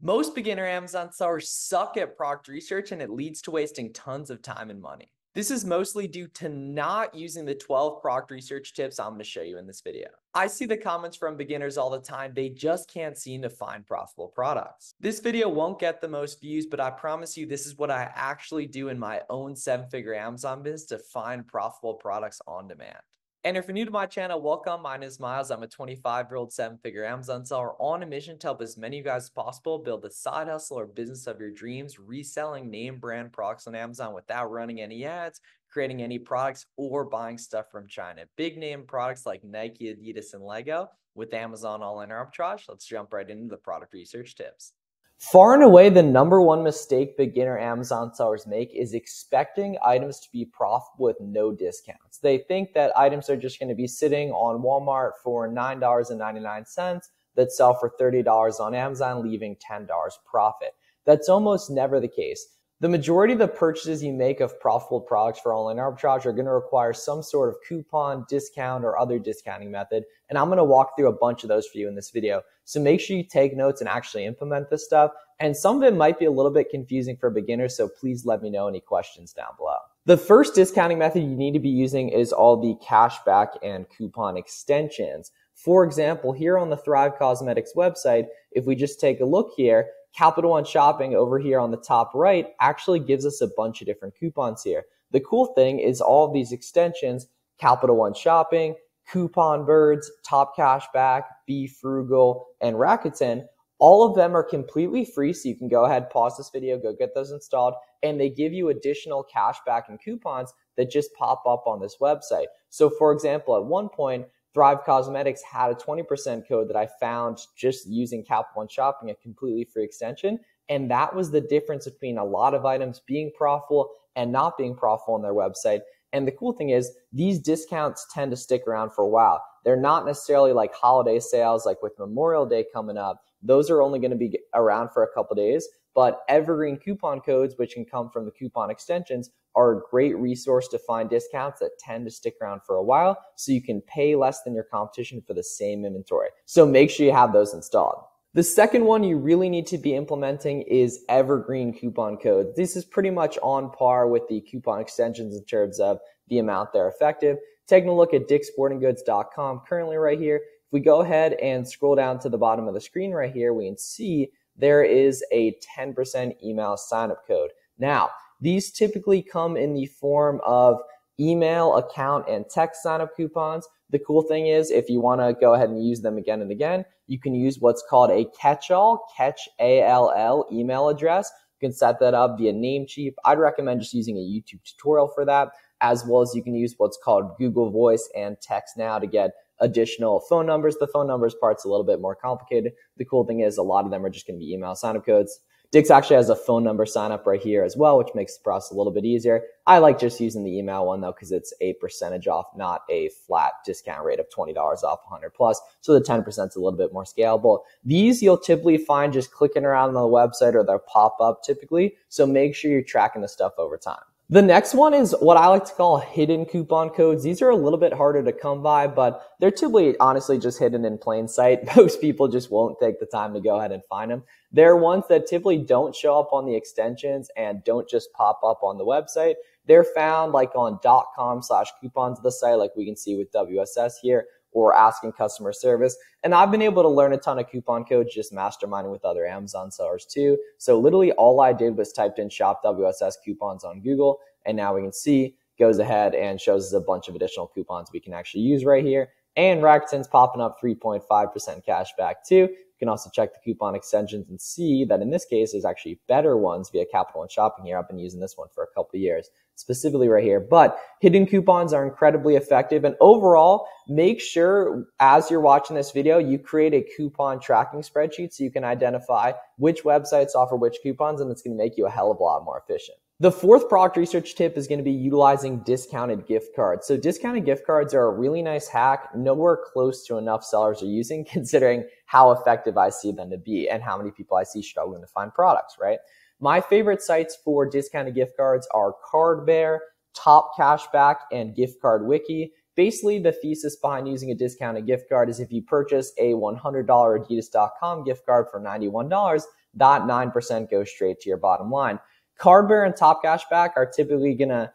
Most beginner Amazon sellers suck at product research and it leads to wasting tons of time and money. This is mostly due to not using the 12 product research tips I'm going to show you in this video. I see the comments from beginners all the time. They just can't seem to find profitable products. This video won't get the most views, but I promise you this is what I actually do in my own 7-figure Amazon business to find profitable products on demand. And if you're new to my channel, welcome. My name is Miles. I'm a 25-year-old 7-figure Amazon seller on a mission to help as many of you guys as possible build the side hustle or business of your dreams, reselling name brand products on Amazon without running any ads, creating any products, or buying stuff from China. Big name products like Nike, Adidas, and Lego with Amazon All-in Arbitrage. Let's jump right into the product research tips. Far and away, the number one mistake beginner Amazon sellers make is expecting items to be profitable with no discounts. They think that items are just going to be sitting on Walmart for $9.99 that sell for $30 on Amazon, leaving $10 profit. That's almost never the case. The majority of the purchases you make of profitable products for online arbitrage are going to require some sort of coupon, discount, or other discounting method. And I'm going to walk through a bunch of those for you in this video. So make sure you take notes and actually implement this stuff. And some of it might be a little bit confusing for beginners, so please let me know any questions down below. The first discounting method you need to be using is all the cashback and coupon extensions. For example, here on the Thrive Cosmetics website, if we just take a look here, Capital One Shopping over here on the top right actually gives us a bunch of different coupons here. The cool thing is all of these extensions, Capital One Shopping, Coupon Birds, Top Cashback, Be Frugal, and Rakuten, all of them are completely free, so you can go ahead, pause this video, go get those installed, and they give you additional cashback and coupons that just pop up on this website. So for example, at one point, Thrive Cosmetics had a 20% code that I found just using Capital One Shopping, a completely free extension. And that was the difference between a lot of items being profitable and not being profitable on their website. And the cool thing is these discounts tend to stick around for a while. They're not necessarily like holiday sales, like with Memorial Day coming up. Those are only going to be around for a couple days. But Evergreen coupon codes, which can come from the coupon extensions, are a great resource to find discounts that tend to stick around for a while, so you can pay less than your competition for the same inventory. So make sure you have those installed. The second one you really need to be implementing is Evergreen coupon codes. This is pretty much on par with the coupon extensions in terms of the amount they're effective. Taking a look at dicksportinggoods.com currently right here. If we go ahead and scroll down to the bottom of the screen right here, we can see there is a 10% email sign-up code. Now, these typically come in the form of email, account, and text sign-up coupons. The cool thing is if you want to go ahead and use them again and again, you can use what's called a catch-all, catch-all email address. You can set that up via Namecheap. I'd recommend just using a YouTube tutorial for that, as well as you can use what's called Google Voice and Text Now to get additional phone numbers. The phone numbers part's a little bit more complicated. The cool thing is a lot of them are just going to be email sign-up codes. Dix actually has a phone number sign-up right here as well, which makes the process a little bit easier. I like just using the email one though, because it's a percentage off, not a flat discount rate of $20 off 100 plus. So the 10% is a little bit more scalable. These you'll typically find just clicking around on the website, or they'll pop up typically. So make sure you're tracking the stuff over time. The next one is what I like to call hidden coupon codes. These are a little bit harder to come by, but they're typically honestly just hidden in plain sight. Most people just won't take the time to go ahead and find them. They're ones that typically don't show up on the extensions and don't just pop up on the website. They're found like on .com/coupons of the site, like we can see with WSS here, or asking customer service. And I've been able to learn a ton of coupon codes just masterminding with other Amazon sellers too. So literally all I did was typed in shop WSS coupons on Google, and now we can see goes ahead and shows us a bunch of additional coupons we can actually use right here. And Rakuten's popping up 3.5% cash back too. You can also check the coupon extensions and see that in this case, there's actually better ones via Capital One Shopping here. I've been using this one for a couple of years, specifically right here. But hidden coupons are incredibly effective. And overall, make sure as you're watching this video, you create a coupon tracking spreadsheet so you can identify which websites offer which coupons, and it's going to make you a hell of a lot more efficient. The fourth product research tip is going to be utilizing discounted gift cards. So discounted gift cards are a really nice hack, nowhere close to enough sellers are using, considering how effective I see them to be and how many people I see struggling to find products, right? My favorite sites for discounted gift cards are Cardbear, Top Cashback, and Gift Card Wiki. Basically, the thesis behind using a discounted gift card is if you purchase a $100 Adidas.com gift card for $91, that 9% goes straight to your bottom line. Cardbearer and Top Cashback are typically going to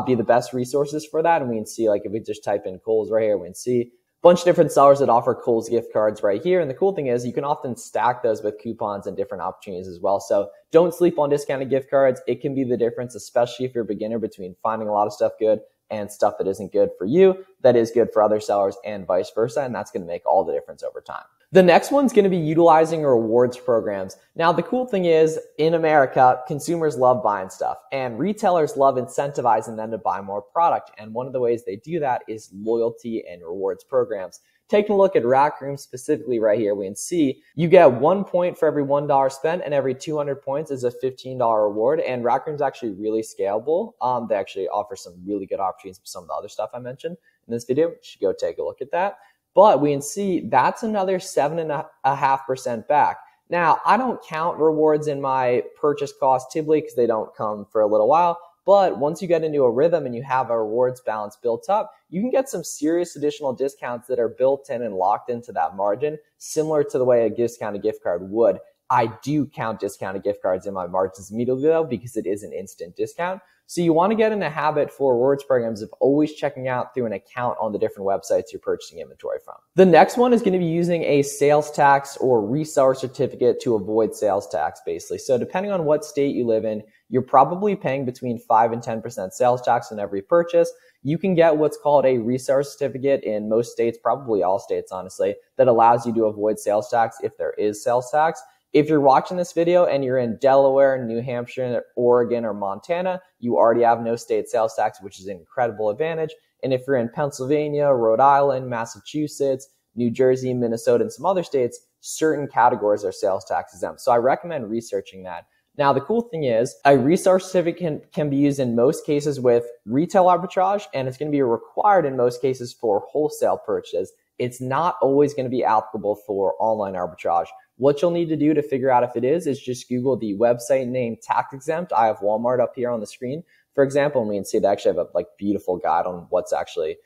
be the best resources for that. And we can see, like, if we just type in Kohl's right here, we can see a bunch of different sellers that offer Kohl's gift cards right here. And the cool thing is you can often stack those with coupons and different opportunities as well. So don't sleep on discounted gift cards. It can be the difference, especially if you're a beginner, between finding a lot of stuff good and stuff that isn't good for you, that is good for other sellers, and vice versa. And that's going to make all the difference over time. The next one's going to be utilizing rewards programs. Now, the cool thing is, in America, consumers love buying stuff, and retailers love incentivizing them to buy more product. And one of the ways they do that is loyalty and rewards programs. Taking a look at Rack Room specifically right here, we can see you get 1 point for every $1 spent, and every 200 points is a $15 reward. And Rack Room's actually really scalable. They actually offer some really good opportunities for some of the other stuff I mentioned in this video. You should go take a look at that. But we can see that's another 7.5% back. Now, I don't count rewards in my purchase cost typically because they don't come for a little while. But once you get into a rhythm and you have a rewards balance built up, you can get some serious additional discounts that are built in and locked into that margin, similar to the way a discounted gift card would. I do count discounted gift cards in my margins immediately though, because it is an instant discount. So you want to get in a habit for rewards programs of always checking out through an account on the different websites you're purchasing inventory from. The next one is going to be using a sales tax or reseller certificate to avoid sales tax, basically. So depending on what state you live in, you're probably paying between 5 and 10% sales tax on every purchase. You can get what's called a reseller certificate in most states, probably all states, honestly, that allows you to avoid sales tax if there is sales tax. If you're watching this video and you're in Delaware, New Hampshire, Oregon, or Montana, you already have no state sales tax, which is an incredible advantage. And if you're in Pennsylvania, Rhode Island, Massachusetts, New Jersey, Minnesota, and some other states, certain categories are sales tax exempt. So I recommend researching that. Now, the cool thing is a reseller certificate can be used in most cases with retail arbitrage, and it's going to be required in most cases for wholesale purchases. It's not always going to be applicable for online arbitrage. What you'll need to do to figure out if it is just Google the website name tax exempt. I have Walmart up here on the screen, for example, and we can see they actually have a beautiful guide on what's actually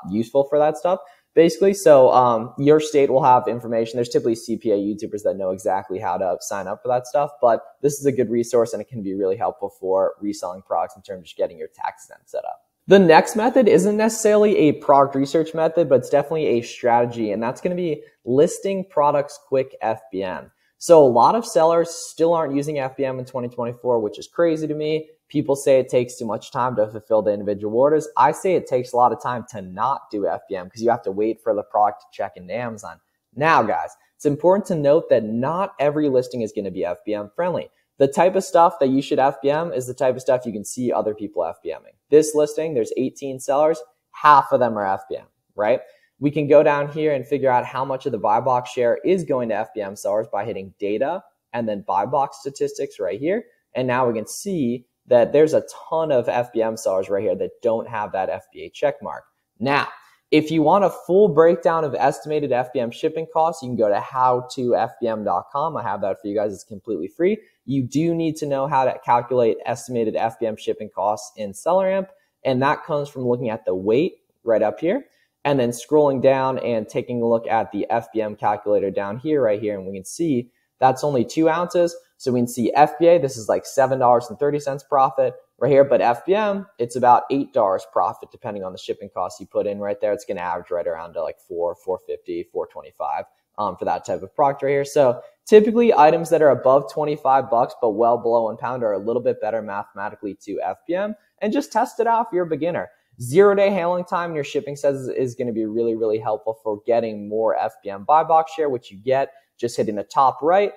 useful for that stuff. Basically, so your state will have information. There's typically CPA YouTubers that know exactly how to sign up for that stuff, but this is a good resource and it can be really helpful for reselling products in terms of just getting your tax exempt set up. The next method isn't necessarily a product research method, but it's definitely a strategy, and that's going to be listing products quick FBM. So a lot of sellers still aren't using FBM in 2024, which is crazy to me. People say it takes too much time to fulfill the individual orders. I say it takes a lot of time to not do FBM because you have to wait for the product to check into Amazon. Now, guys, it's important to note that not every listing is going to be FBM friendly. The type of stuff that you should FBM is the type of stuff you can see other people FBMing. This listing, there's 18 sellers, half of them are FBM, right? We can go down here and figure out how much of the buy box share is going to FBM sellers by hitting data and then buy box statistics right here. And now we can see that there's a ton of FBM sellers right here that don't have that FBA check mark. Now, if you want a full breakdown of estimated FBM shipping costs, you can go to howtofbm.com. I have that for you guys. It's completely free. You do need to know how to calculate estimated FBM shipping costs in SellerAmp, and that comes from looking at the weight right up here, and then scrolling down and taking a look at the FBM calculator down here, right here, and we can see that's only 2 ounces. So we can see FBA, this is like $7.30 profit right here, but FBM, it's about $8 profit depending on the shipping costs you put in right there. It's going to average right around to like $4.50, $4.25 for that type of product right here. So typically items that are above 25 bucks but well below 1 pound are a little bit better mathematically to FBM, and just test it out if you're a beginner. 0-day handling time in your shipping says is going to be really, really helpful for getting more FBM buy box share, which you get just hitting the top right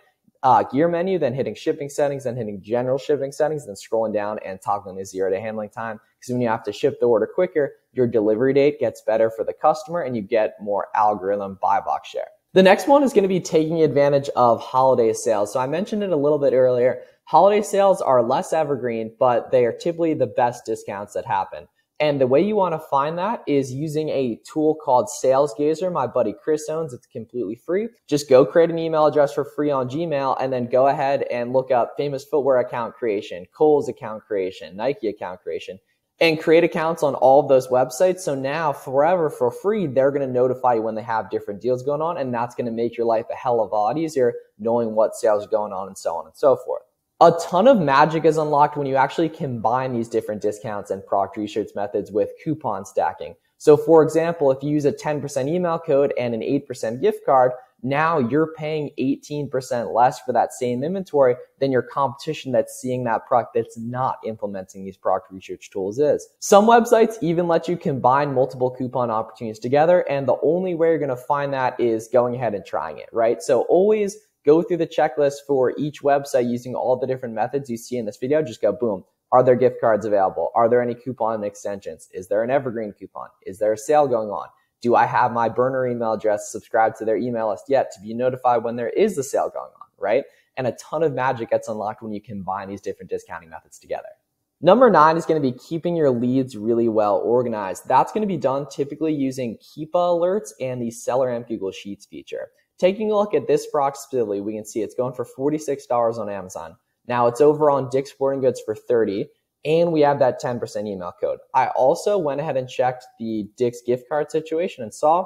gear menu, then hitting shipping settings, then hitting general shipping settings, then scrolling down and toggling the 0-day handling time. Because when you have to ship the order quicker, your delivery date gets better for the customer and you get more algorithm buy box share. The next one is going to be taking advantage of holiday sales. So I mentioned it a little bit earlier. Holiday sales are less evergreen, but they are typically the best discounts that happen. And the way you want to find that is using a tool called Sales Gazer. My buddy Chris owns. It's completely free. Just go create an email address for free on Gmail and then go ahead and look up Famous Footwear account creation, Kohl's account creation, Nike account creation. and create accounts on all of those websites. So now forever for free, they're going to notify you when they have different deals going on. And that's going to make your life a hell of a lot easier knowing what sales are going on and so on and so forth. A ton of magic is unlocked when you actually combine these different discounts and product research methods with coupon stacking. So for example, if you use a 10% email code and an 8% gift card, now you're paying 18% less for that same inventory than your competition that's seeing that product that's not implementing these product research tools is. Some websites even let you combine multiple coupon opportunities together, and the only way you're going to find that is going ahead and trying it, right? So always go through the checklist for each website using all the different methods you see in this video. Just go, boom. Are there gift cards available? Are there any coupon extensions? Is there an Evergreen coupon? Is there a sale going on? Do I have my burner email address subscribed to their email list yet to be notified when there is a sale going on, right? And a ton of magic gets unlocked when you combine these different discounting methods together. Number 9 is going to be keeping your leads really well organized. That's going to be done typically using Keepa alerts and the SellerAmp Google Sheets feature. Taking a look at this product specifically, we can see it's going for $46 on Amazon. Now it's over on Dick's Sporting Goods for $30, and we have that 10% email code. I also went ahead and checked the Dick's gift card situation and saw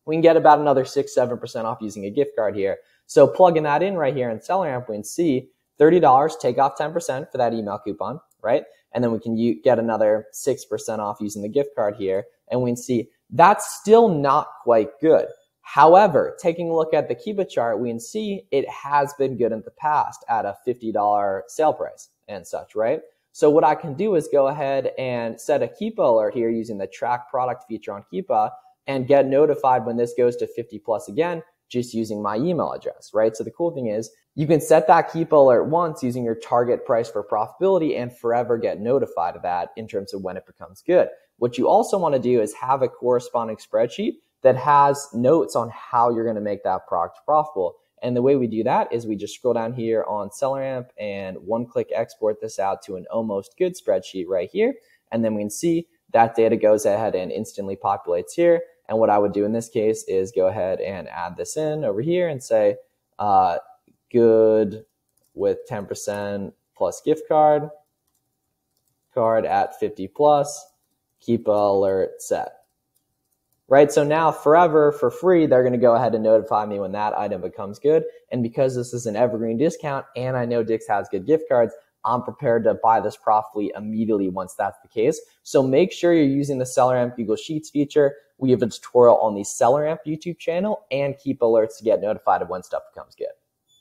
we can get about another 6-7% off using a gift card here. So plugging that in right here in SellerAmp, we can see $30, take off 10% for that email coupon, right? And then we can get another 6% off using the gift card here, and we can see that's still not quite good. However, taking a look at the Keepa chart, we can see it has been good in the past at a $50 sale price and such, right? So what I can do is go ahead and set a Keepa alert here using the track product feature on Keepa and get notified when this goes to 50 plus again, just using my email address, right? So the cool thing is you can set that Keepa alert once using your target price for profitability and forever get notified of that in terms of when it becomes good. What you also want to do is have a corresponding spreadsheet that has notes on how you're going to make that product profitable. And the way we do that is we just scroll down here on SellerAmp and one-click export this out to an almost good spreadsheet right here. And then we can see that data goes ahead and instantly populates here. And what I would do in this case is go ahead and add this in over here and say, good with 10% plus gift card at 50 plus, Keepa alert set. Right, so now forever for free, they're going to go ahead and notify me when that item becomes good. And because this is an evergreen discount and I know Dick's has good gift cards, I'm prepared to buy this profitably immediately once that's the case. So make sure you're using the SellerAmp Google Sheets feature. We have a tutorial on the SellerAmp YouTube channel and Keepa alerts to get notified of when stuff becomes good.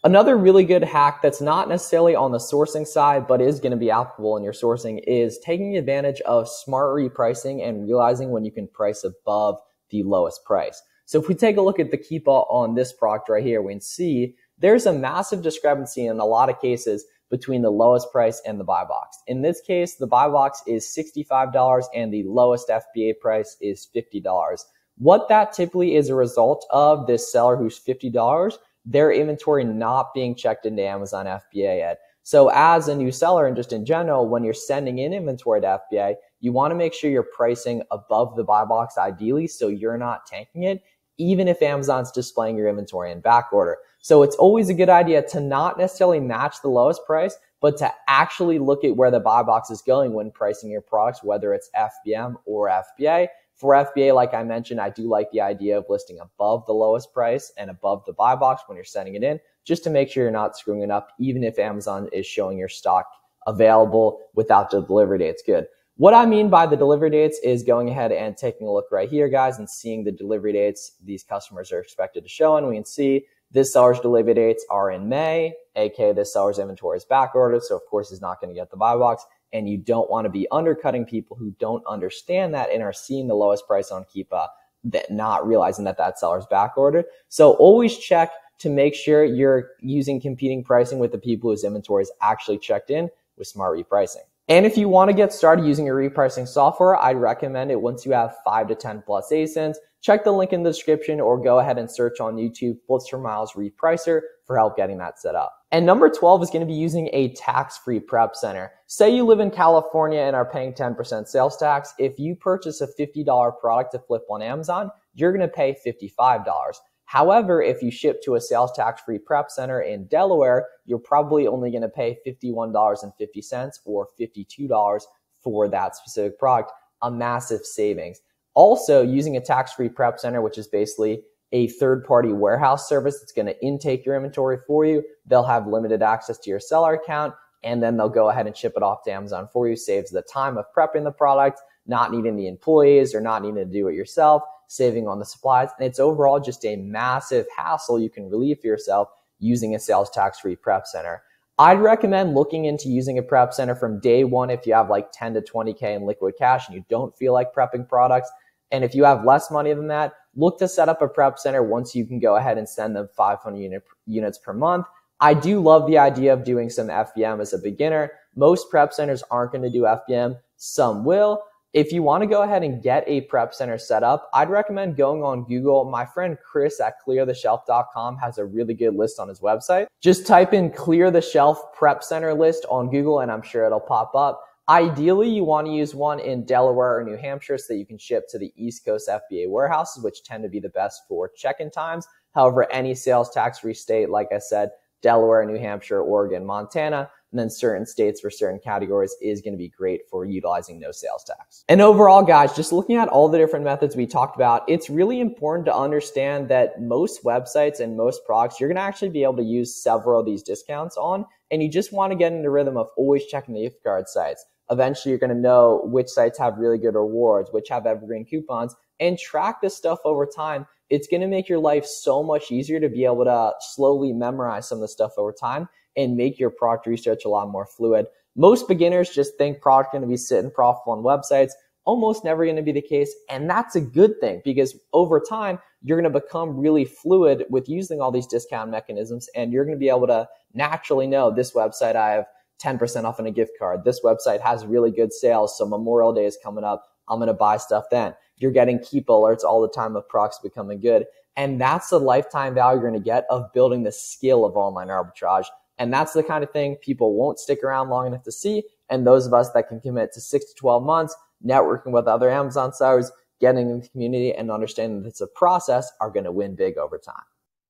Another really good hack that's not necessarily on the sourcing side, but is going to be applicable in your sourcing is taking advantage of smart repricing and realizing when you can price above the lowest price. So if we take a look at the Keepa on this product right here, we can see there's a massive discrepancy in a lot of cases between the lowest price and the buy box. In this case, the buy box is $65 and the lowest FBA price is $50. What that typically is a result of this seller who's $50, their inventory not being checked into Amazon FBA yet. So as a new seller and just in general, when you're sending in inventory to FBA, you want to make sure you're pricing above the buy box ideally so you're not tanking it, even if Amazon's displaying your inventory in back order. So it's always a good idea to not necessarily match the lowest price, but to actually look at where the buy box is going when pricing your products, whether it's FBM or FBA. For FBA, like I mentioned, I do like the idea of listing above the lowest price and above the buy box when you're sending it in, just to make sure you're not screwing it up, even if Amazon is showing your stock available without the delivery dates good. What I mean by the delivery dates is going ahead and taking a look right here, guys, and seeing the delivery dates these customers are expected to show. And we can see this seller's delivery dates are in May, aka this seller's inventory is back ordered. So of course he's not going to get the buy box. And you don't want to be undercutting people who don't understand that and are seeing the lowest price on Keepa, that not realizing that that seller's back ordered. So always check to make sure you're using competing pricing with the people whose inventory is actually checked in with smart repricing. And if you want to get started using your repricing software, I'd recommend it once you have 5 to 10 plus ASINs. Check the link in the description or go ahead and search on YouTube Bullets for Miles Repricer for help getting that set up. And number 12 is going to be using a tax-free prep center. Say you live in California and are paying 10% sales tax. If you purchase a $50 product to flip on Amazon, you're going to pay $55. However, if you ship to a sales tax-free prep center in Delaware, you're probably only going to pay $51.50 or $52 for that specific product, a massive savings. Also, using a tax-free prep center, which is basically a third-party warehouse service that's going to intake your inventory for you. They'll have limited access to your seller account, and then they'll go ahead and ship it off to Amazon for you. Saves the time of prepping the product, not needing the employees or not needing to do it yourself, saving on the supplies. And it's overall just a massive hassle you can relieve for yourself using a sales tax-free prep center. I'd recommend looking into using a prep center from day one if you have like 10 to 20K in liquid cash and you don't feel like prepping products. And if you have less money than that, look to set up a prep center once you can go ahead and send them 500 units per month. I do love the idea of doing some FBM as a beginner. Most prep centers aren't going to do FBM. Some will. If you want to go ahead and get a prep center set up, I'd recommend going on Google. My friend Chris at cleartheshelf.com has a really good list on his website. Just type in Clear the Shelf Prep Center list on Google and I'm sure it'll pop up. Ideally, you want to use one in Delaware or New Hampshire so that you can ship to the East Coast FBA warehouses, which tend to be the best for check-in times. However, any sales tax-free state, like I said, Delaware, New Hampshire, Oregon, Montana, and then certain states for certain categories is going to be great for utilizing no sales tax. And overall, guys, just looking at all the different methods we talked about, it's really important to understand that most websites and most products, you're going to actually be able to use several of these discounts on, and you just want to get in the rhythm of always checking the gift card sites. Eventually, you're going to know which sites have really good rewards, which have evergreen coupons, and track this stuff over time. It's going to make your life so much easier to be able to slowly memorize some of the stuff over time and make your product research a lot more fluid. Most beginners just think product going to be sitting profitable on websites. Almost never going to be the case. And that's a good thing because over time, you're going to become really fluid with using all these discount mechanisms. And you're going to be able to naturally know this website, I have 10% off on a gift card. This website has really good sales. So Memorial Day is coming up. I'm going to buy stuff then. You're getting Keepa alerts all the time of products becoming good. And that's the lifetime value you're going to get of building the skill of online arbitrage. And that's the kind of thing people won't stick around long enough to see. And those of us that can commit to 6 to 12 months, networking with other Amazon sellers, getting in the community and understanding that it's a process are going to win big over time.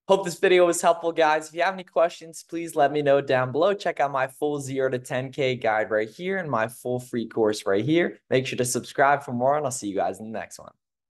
Hope this video was helpful, guys. If you have any questions, please let me know down below. Check out my full 0 to 10K guide right here and my full free course right here. Make sure to subscribe for more, and I'll see you guys in the next one.